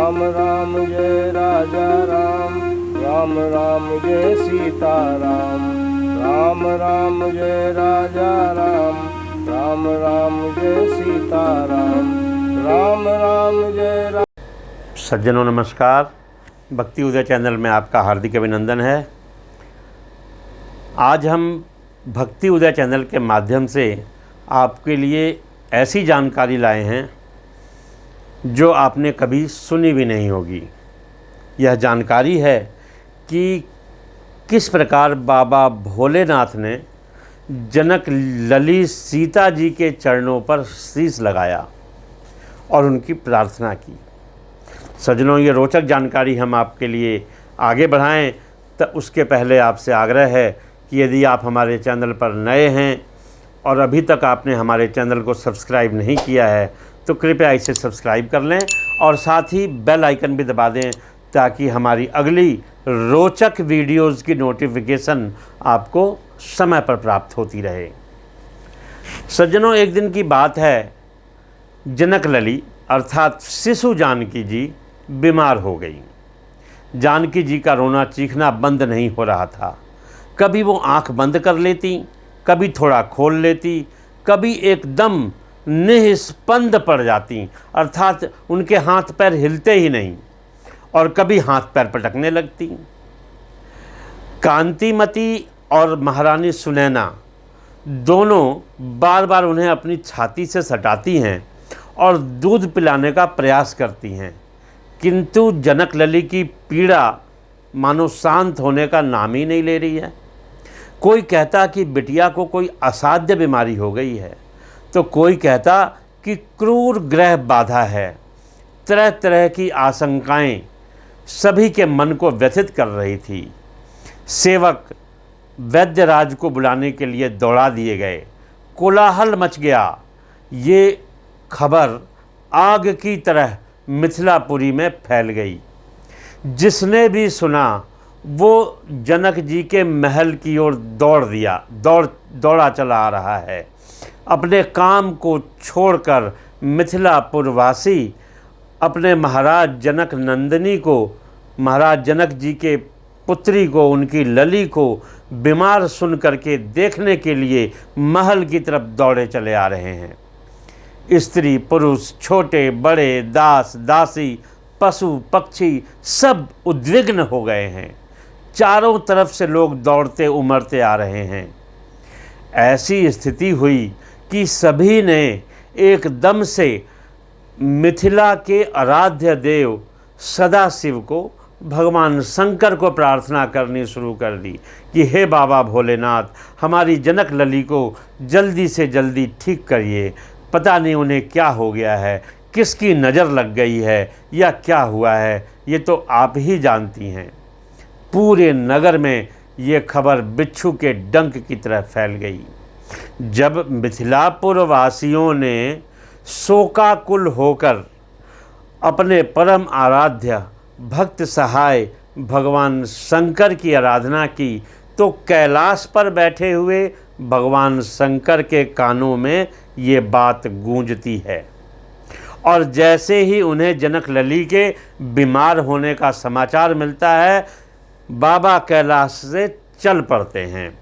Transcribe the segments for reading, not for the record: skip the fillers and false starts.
राम राम जय राजा राम, राम राम जय सीता राम, राम राम जय राजा राम, राम राम जय सीता राम, राम राम जय राम। सज्जनों नमस्कार। भक्ति उदय चैनल में आपका हार्दिक अभिनंदन है। आज हम भक्ति उदय चैनल के माध्यम से आपके लिए ऐसी जानकारी लाए हैं जो आपने कभी सुनी भी नहीं होगी। यह जानकारी है कि किस प्रकार बाबा भोलेनाथ ने जनक लली सीता जी के चरणों पर शीश लगाया और उनकी प्रार्थना की। सज्जनों, ये रोचक जानकारी हम आपके लिए आगे बढ़ाएं तो उसके पहले आपसे आग्रह है कि यदि आप हमारे चैनल पर नए हैं और अभी तक आपने हमारे चैनल को सब्सक्राइब नहीं किया है तो कृपया इसे सब्सक्राइब कर लें और साथ ही बेल आइकन भी दबा दें ताकि हमारी अगली रोचक वीडियोज़ की नोटिफिकेशन आपको समय पर प्राप्त होती रहे। सज्जनों, एक दिन की बात है, जनक लली अर्थात शिशु जानकी जी बीमार हो गई। जानकी जी का रोना चीखना बंद नहीं हो रहा था। कभी वो आंख बंद कर लेती, कभी थोड़ा खोल लेती, कभी एकदम निस्पंद पड़ जाती अर्थात उनके हाथ पैर हिलते ही नहीं, और कभी हाथ पैर पटकने लगती। कांतिमती और महारानी सुनैना दोनों बार बार उन्हें अपनी छाती से सटाती हैं और दूध पिलाने का प्रयास करती हैं, किंतु जनक लली की पीड़ा मानो शांत होने का नाम ही नहीं ले रही है। कोई कहता कि बिटिया को कोई असाध्य बीमारी हो गई है, तो कोई कहता कि क्रूर ग्रह बाधा है। तरह तरह की आशंकाएं सभी के मन को व्यथित कर रही थी। सेवक वैद्यराज को बुलाने के लिए दौड़ा दिए गए। कोलाहल मच गया। ये खबर आग की तरह मिथिलापुरी में फैल गई। जिसने भी सुना वो जनक जी के महल की ओर दौड़ा चला आ रहा है। अपने काम को छोड़कर मिथिलापुर वासी अपने महाराज जनक नंदिनी को, महाराज जनक जी के पुत्री को, उनकी लली को बीमार सुन करके देखने के लिए महल की तरफ दौड़े चले आ रहे हैं। स्त्री पुरुष, छोटे बड़े, दास दासी, पशु पक्षी सब उद्विग्न हो गए हैं। चारों तरफ से लोग दौड़ते उमड़ते आ रहे हैं। ऐसी स्थिति हुई कि सभी ने एकदम से मिथिला के आराध्य देव सदाशिव को, भगवान शंकर को प्रार्थना करनी शुरू कर दी कि हे बाबा भोलेनाथ, हमारी जनक लली को जल्दी से जल्दी ठीक करिए। पता नहीं उन्हें क्या हो गया है, किसकी नज़र लग गई है या क्या हुआ है, ये तो आप ही जानती हैं। पूरे नगर में ये खबर बिच्छू के डंक की तरह फैल गई। जब मिथिलापुर वासियों ने शोकाकुल होकर अपने परम आराध्य भक्त सहाय भगवान शंकर की आराधना की तो कैलाश पर बैठे हुए भगवान शंकर के कानों में ये बात गूंजती है, और जैसे ही उन्हें जनक लली के बीमार होने का समाचार मिलता है, बाबा कैलाश से चल पड़ते हैं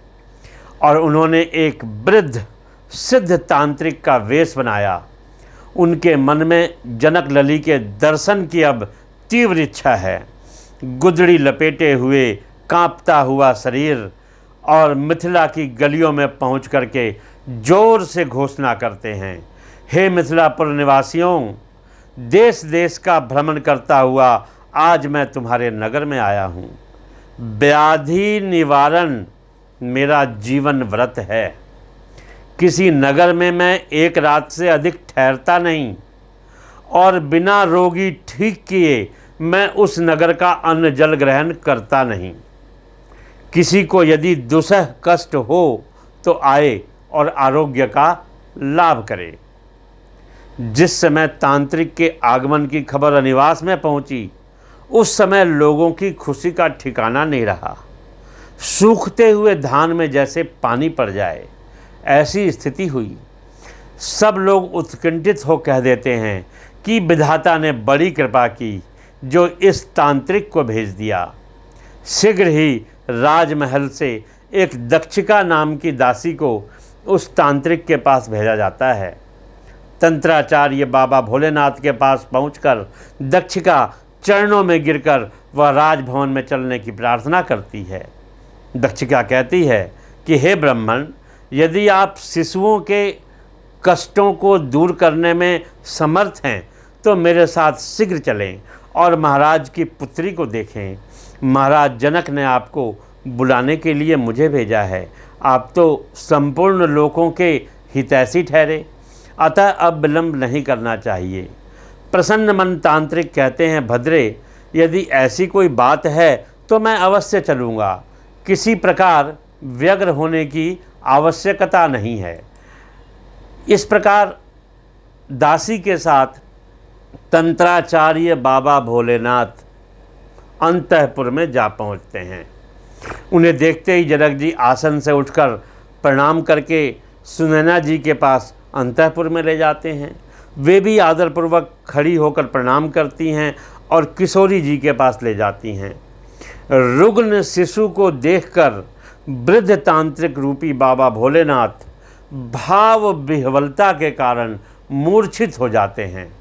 और उन्होंने एक वृद्ध सिद्ध तांत्रिक का वेश बनाया। उनके मन में जनक लली के दर्शन की अब तीव्र इच्छा है। गुदड़ी लपेटे हुए कांपता हुआ शरीर और मिथिला की गलियों में पहुंच करके जोर से घोषणा करते हैं, हे मिथिलापुर निवासियों, देश देश का भ्रमण करता हुआ आज मैं तुम्हारे नगर में आया हूँ। व्याधि निवारण मेरा जीवन व्रत है। किसी नगर में मैं एक रात से अधिक ठहरता नहीं और बिना रोगी ठीक किए मैं उस नगर का अन्न जल ग्रहण करता नहीं। किसी को यदि दुसह कष्ट हो तो आए और आरोग्य का लाभ करे। जिस समय तांत्रिक के आगमन की खबर अनिवास में पहुंची, उस समय लोगों की खुशी का ठिकाना नहीं रहा। सूखते हुए धान में जैसे पानी पड़ जाए, ऐसी स्थिति हुई। सब लोग उत्कंठित हो कह देते हैं कि विधाता ने बड़ी कृपा की, जो इस तांत्रिक को भेज दिया। शीघ्र ही राजमहल से एक दक्षिका नाम की दासी को उस तांत्रिक के पास भेजा जाता है। तंत्राचार्य बाबा भोलेनाथ के पास पहुंचकर दक्षिका चरणों में गिरकर वह राजभवन में चलने की प्रार्थना करती है। दक्षिका कहती है कि हे ब्राह्मण, यदि आप शिशुओं के कष्टों को दूर करने में समर्थ हैं तो मेरे साथ शीघ्र चलें और महाराज की पुत्री को देखें। महाराज जनक ने आपको बुलाने के लिए मुझे भेजा है। आप तो संपूर्ण लोगों के हितैषी ठहरे, अतः अब विलंब नहीं करना चाहिए। प्रसन्न मन तांत्रिक कहते हैं, भद्रे, यदि ऐसी कोई बात है तो मैं अवश्य चलूँगा। किसी प्रकार व्यग्र होने की आवश्यकता नहीं है। इस प्रकार दासी के साथ तंत्राचार्य बाबा भोलेनाथ अंतःपुर में जा पहुंचते हैं। उन्हें देखते ही जनक जी आसन से उठकर प्रणाम करके सुनैना जी के पास अंतःपुर में ले जाते हैं। वे भी आदरपूर्वक खड़ी होकर प्रणाम करती हैं और किशोरी जी के पास ले जाती हैं। रुग्ण शिशु को देखकर वृद्ध तांत्रिक रूपी बाबा भोलेनाथ भाव विह्वलता के कारण मूर्छित हो जाते हैं।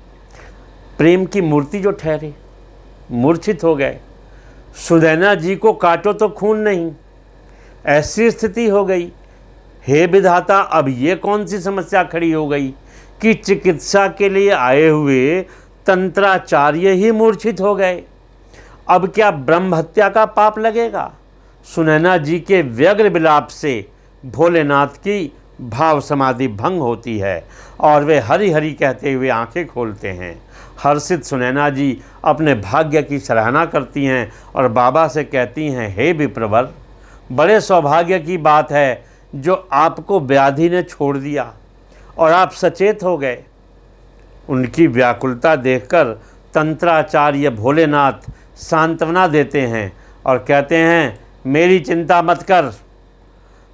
प्रेम की मूर्ति जो ठहरे, मूर्छित हो गए। सुनैना जी को काटो तो खून नहीं, ऐसी स्थिति हो गई। हे विधाता, अब ये कौन सी समस्या खड़ी हो गई कि चिकित्सा के लिए आए हुए तंत्राचार्य ही मूर्छित हो गए। अब क्या ब्रह्म हत्या का पाप लगेगा? सुनैना जी के व्यग्र विलाप से भोलेनाथ की भाव समाधि भंग होती है और वे हरि हरि कहते हुए आंखें खोलते हैं। हर्षित सुनैना जी अपने भाग्य की सराहना करती हैं और बाबा से कहती हैं, हे विप्रवर, बड़े सौभाग्य की बात है जो आपको व्याधि ने छोड़ दिया और आप सचेत हो गए। उनकी व्याकुलता देखकर तंत्राचार्य भोलेनाथ सांत्वना देते हैं और कहते हैं, मेरी चिंता मत कर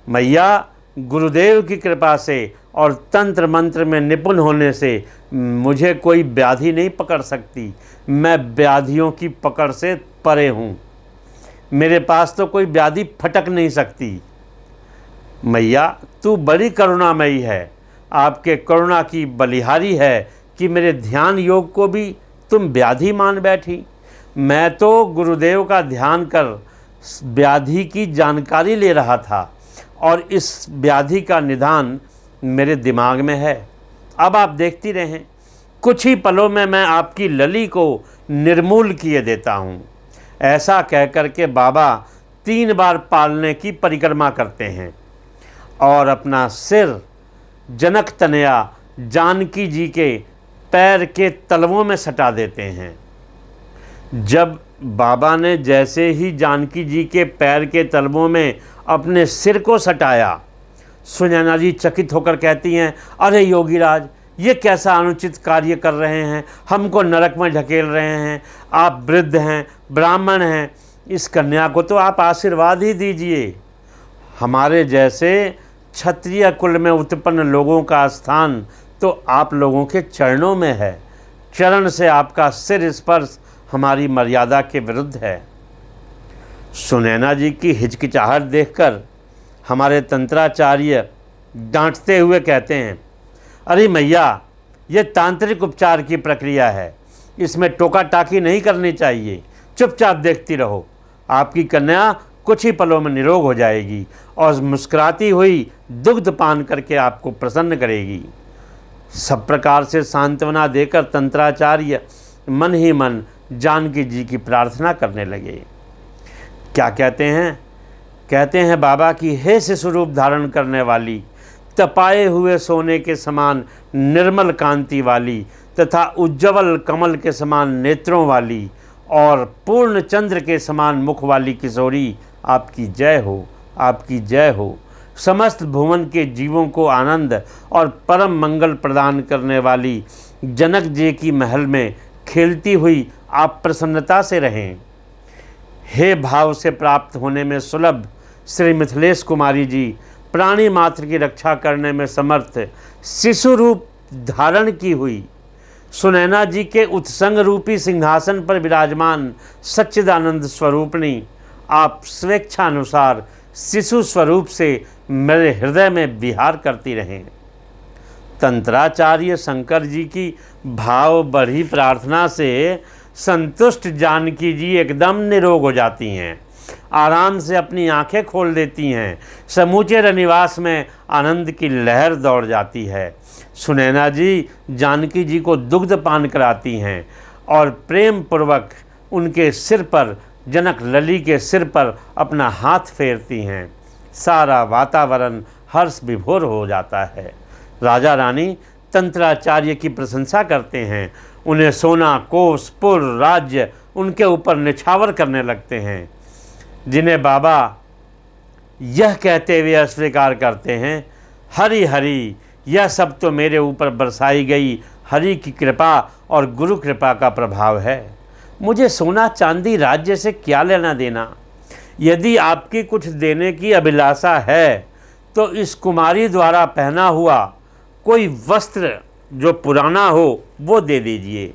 मैया, गुरुदेव की कृपा से और तंत्र मंत्र में निपुण होने से मुझे कोई व्याधि नहीं पकड़ सकती। मैं व्याधियों की पकड़ से परे हूँ। मेरे पास तो कोई व्याधि फटक नहीं सकती। मैया, तू बड़ी करुणामयी है। आपके करुणा की बलिहारी है कि मेरे ध्यान योग को भी तुम व्याधि मान बैठी। मैं तो गुरुदेव का ध्यान कर व्याधि की जानकारी ले रहा था और इस व्याधि का निदान मेरे दिमाग में है। अब आप देखती रहें, कुछ ही पलों में मैं आपकी लली को निर्मूल किए देता हूँ। ऐसा कह कर के बाबा 3 बार पालने की परिक्रमा करते हैं और अपना सिर जनक तनया जानकी जी के पैर के तलवों में सटा देते हैं। जब बाबा ने जैसे ही जानकी जी के पैर के तलवों में अपने सिर को सटाया, सुनैना जी चकित होकर कहती हैं, अरे योगीराज, ये कैसा अनुचित कार्य कर रहे हैं, हमको नरक में ढकेल रहे हैं। आप वृद्ध हैं, ब्राह्मण हैं, इस कन्या को तो आप आशीर्वाद ही दीजिए। हमारे जैसे क्षत्रिय कुल में उत्पन्न लोगों का स्थान तो आप लोगों के चरणों में है। चरण से आपका सिर स्पर्श हमारी मर्यादा के विरुद्ध है। सुनैना जी की हिचकिचाहट देखकर हमारे तंत्राचार्य डांटते हुए कहते हैं, अरे मैया, ये तांत्रिक उपचार की प्रक्रिया है, इसमें टोका टाकी नहीं करनी चाहिए। चुपचाप देखती रहो, आपकी कन्या कुछ ही पलों में निरोग हो जाएगी और मुस्कुराती हुई दुग्ध पान करके आपको प्रसन्न करेगी। सब प्रकार से सांत्वना देकर तंत्राचार्य मन ही मन जानकी जी की प्रार्थना करने लगे। क्या कहते हैं? कहते हैं बाबा की, हे शिशु रूप धारण करने वाली, तपाए हुए सोने के समान निर्मल कांति वाली तथा उज्ज्वल कमल के समान नेत्रों वाली और पूर्ण चंद्र के समान मुख वाली किशोरी, आपकी जय हो, आपकी जय हो। समस्त भुवन के जीवों को आनंद और परम मंगल प्रदान करने वाली जनक जी की महल में खेलती हुई आप प्रसन्नता से रहें। हे भाव से प्राप्त होने में सुलभ श्री मिथिलेश कुमारी जी, प्राणी मात्र की रक्षा करने में समर्थ शिशु रूप धारण की हुई सुनैना जी के उत्संग रूपी सिंहासन पर विराजमान सच्चिदानंद स्वरूपणी आप स्वेच्छानुसार शिशु स्वरूप से मेरे हृदय में विहार करती रहें। तंत्राचार्य शंकर जी की भाव बढ़ी प्रार्थना से संतुष्ट जानकी जी एकदम निरोग हो जाती हैं, आराम से अपनी आंखें खोल देती हैं। समूचे रनिवास में आनंद की लहर दौड़ जाती है। सुनैना जी जानकी जी को दुग्ध पान कराती हैं और प्रेम पूर्वक उनके सिर पर, जनक लली के सिर पर अपना हाथ फेरती हैं। सारा वातावरण हर्ष विभोर हो जाता है। राजा रानी तंत्राचार्य की प्रशंसा करते हैं, उन्हें सोना, कोष, पुर, राज्य उनके ऊपर निछावर करने लगते हैं, जिन्हें बाबा यह कहते हुए अस्वीकार करते हैं, हरि हरि, यह सब तो मेरे ऊपर बरसाई गई हरि की कृपा और गुरु कृपा का प्रभाव है। मुझे सोना चांदी राज्य से क्या लेना देना। यदि आपकी कुछ देने की अभिलाषा है तो इस कुमारी द्वारा पहना हुआ कोई वस्त्र जो पुराना हो वो दे दीजिए।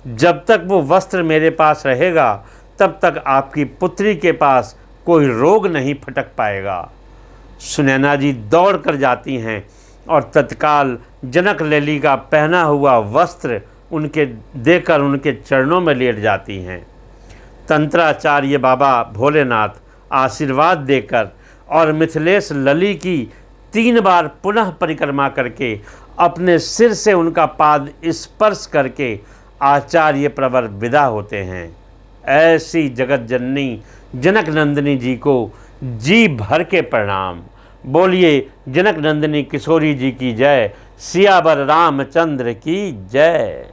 जब तक वो वस्त्र मेरे पास रहेगा तब तक आपकी पुत्री के पास कोई रोग नहीं फटक पाएगा। सुनैना जी दौड़ कर जाती हैं और तत्काल जनक लली का पहना हुआ वस्त्र उनके देकर उनके चरणों में लेट जाती हैं। तंत्राचार्य बाबा भोलेनाथ आशीर्वाद देकर और मिथिलेश लली की 3 बार पुनः परिक्रमा करके अपने सिर से उनका पाद स्पर्श करके आचार्य प्रवर विदा होते हैं। ऐसी जगत जननी जनक नंदिनी जी को जी भर के प्रणाम। बोलिए जनक नंदिनी किशोरी जी की जय। सियावर रामचंद्र की जय।